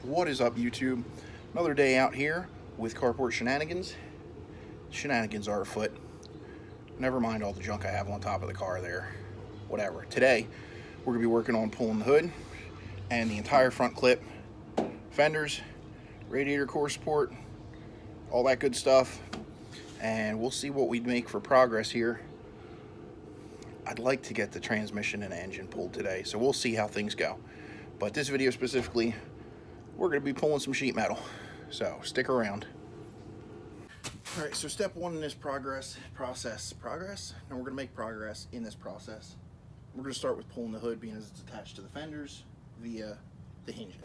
What is up, YouTube? Another day out here with carport shenanigans. Shenanigans are afoot. Never mind all the junk I have on top of the car there. Whatever. Today, we're going to be working on pulling the hood and the entire front clip, fenders, radiator core support, all that good stuff. And we'll see what we'd make for progress here. I'd like to get the transmission and engine pulled today, so we'll see how things go. But this video specifically, we're going to be pulling some sheet metal, so stick around. All right, so step one in this progress. Now we're going to make progress in this process. We're going to start with pulling the hood, being as it's attached to the fenders via the hinge.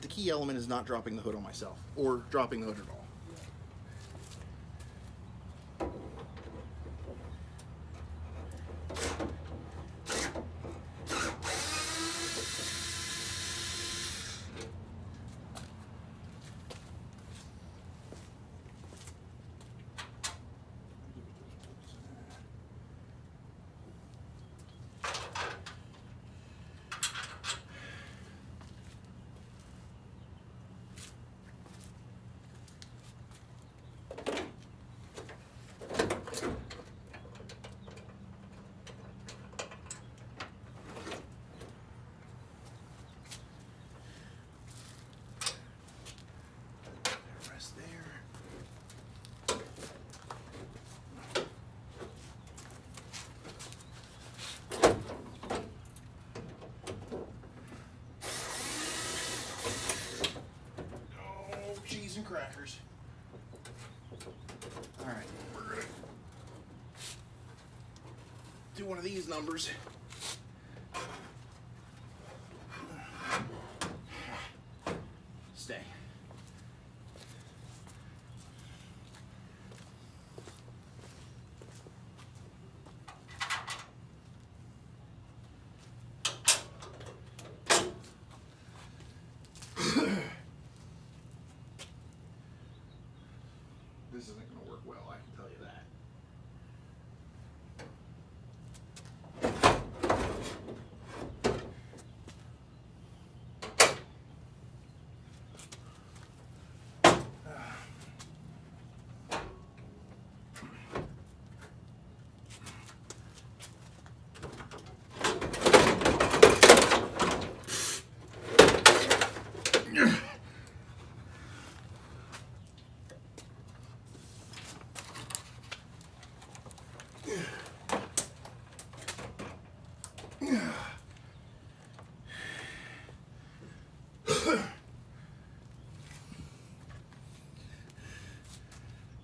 The key element is not dropping the hood on myself, or dropping the hood at all. And crackers. All right, we're gonna do one of these numbers. Stay. This isn't going to work well, I can tell you that.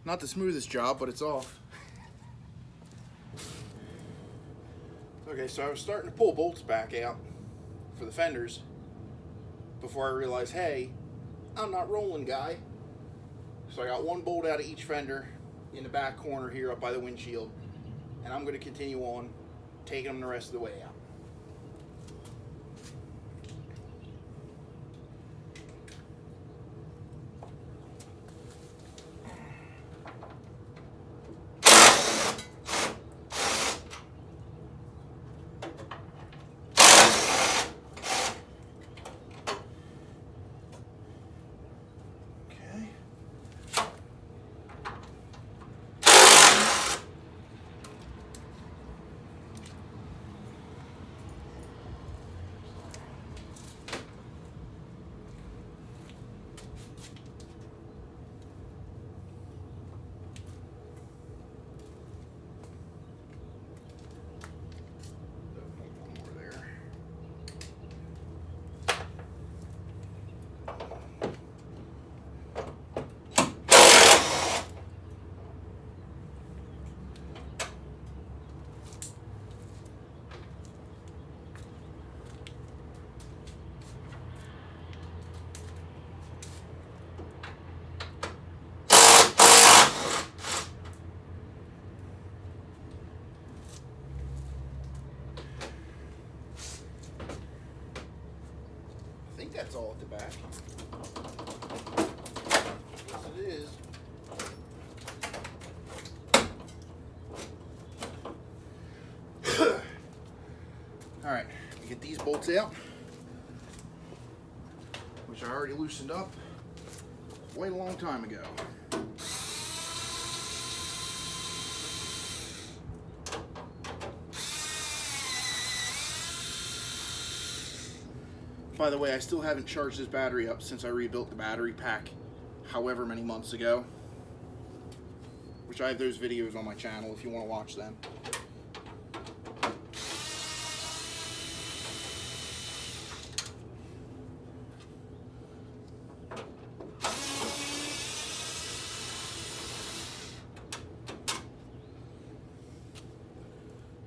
Not the smoothest job, but it's off. Okay, so I was starting to pull bolts back out for the fenders before I realized, hey, I'm not rolling, guy. So I got one bolt out of each fender in the back corner here up by the windshield, and I'm going to continue on taking them the rest of the way out. that's all at the back. Yes, it is. All right, get these bolts out, which I already loosened up quite a long time ago. By the way, I still haven't charged this battery up since I rebuilt the battery pack however many months ago, which I have those videos on my channel if you want to watch them.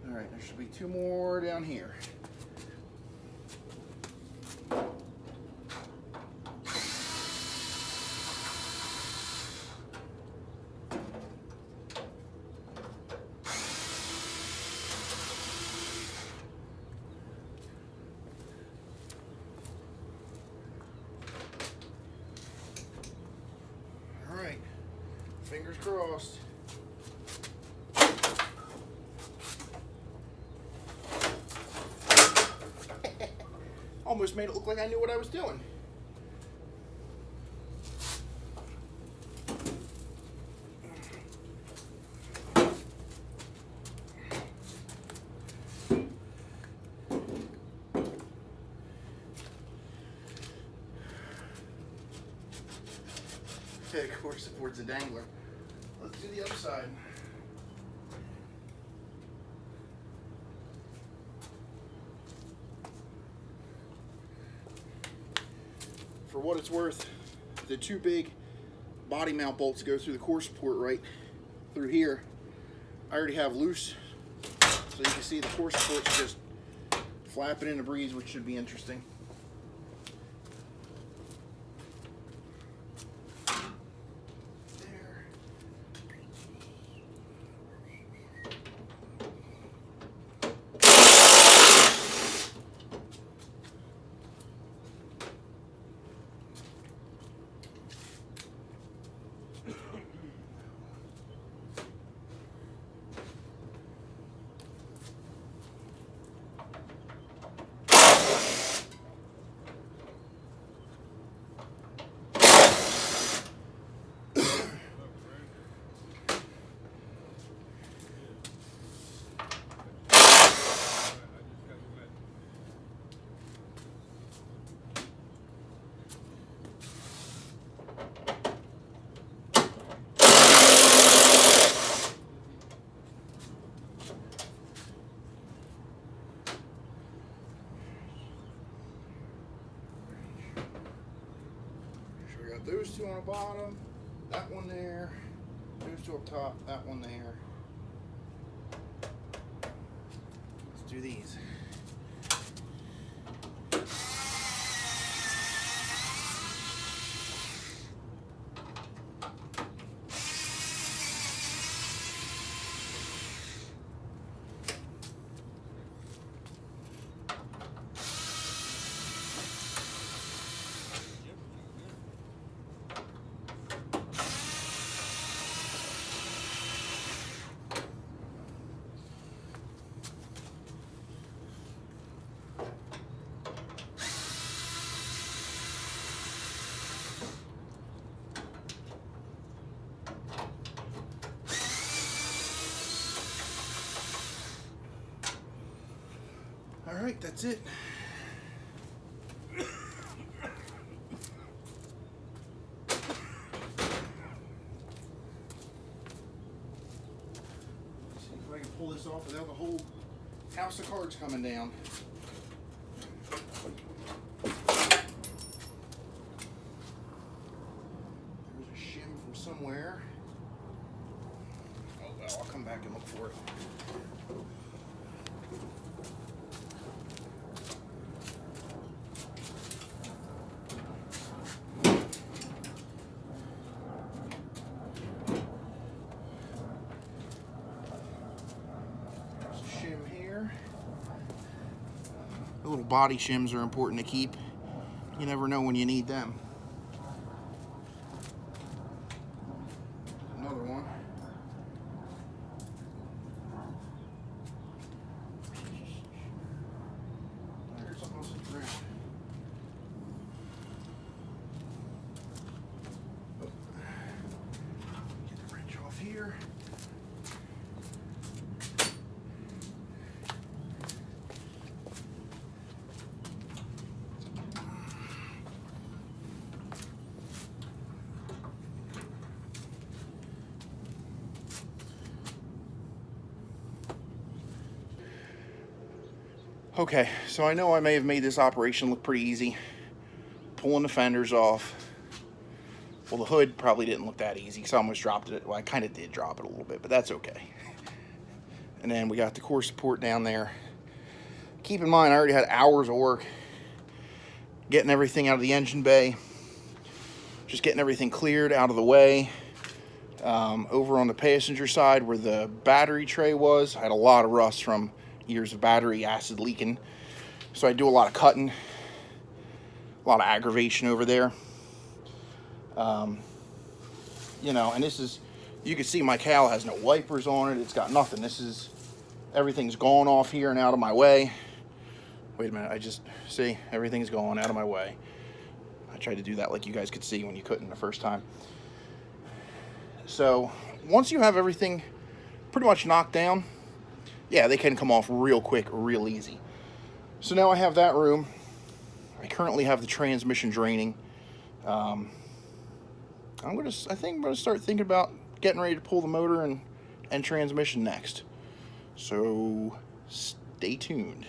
All right, there should be 2 more down here. Fingers crossed. Almost made it look like I knew what I was doing. Okay, of course, supports a dangler. Let's do the other side. For what it's worth, the 2 big body mount bolts go through the core support right through here. I already have loose, so you can see the core support's just flapping in the breeze, which should be interesting. Those 2 on the bottom, that one there, those 2 up top, that one there. Let's do these. All right, that's it. See if I can pull this off without the whole house of cards coming down. There's a shim from somewhere. Oh well, I'll come back and look for it. The little body shims are important to keep. You never know when you need them. Another one. There's something else in the ground. Get the wrench off here. Okay, so I know I may have made this operation look pretty easy. Pulling the fenders off. Well, the hood probably didn't look that easy because I almost dropped it. Well, I kind of did drop it a little bit, but that's okay. And then we got the core support down there. Keep in mind, I already had hours of work getting everything out of the engine bay. Just getting everything cleared out of the way. Over on the passenger side where the battery tray was, I had a lot of rust from years of battery acid leaking. So I do a lot of cutting, a lot of aggravation over there. You know, and this is, you can see my cowl has no wipers on it. It's got nothing. This is, everything's gone off here and out of my way. Wait a minute, I just, see, everything's gone out of my way. I tried to do that like you guys could see when you couldn't the first time. So, once you have everything pretty much knocked down, yeah, they can come off real quick, real easy. So now I have that room. I currently have the transmission draining. I think I'm gonna start thinking about getting ready to pull the motor and transmission next. So stay tuned.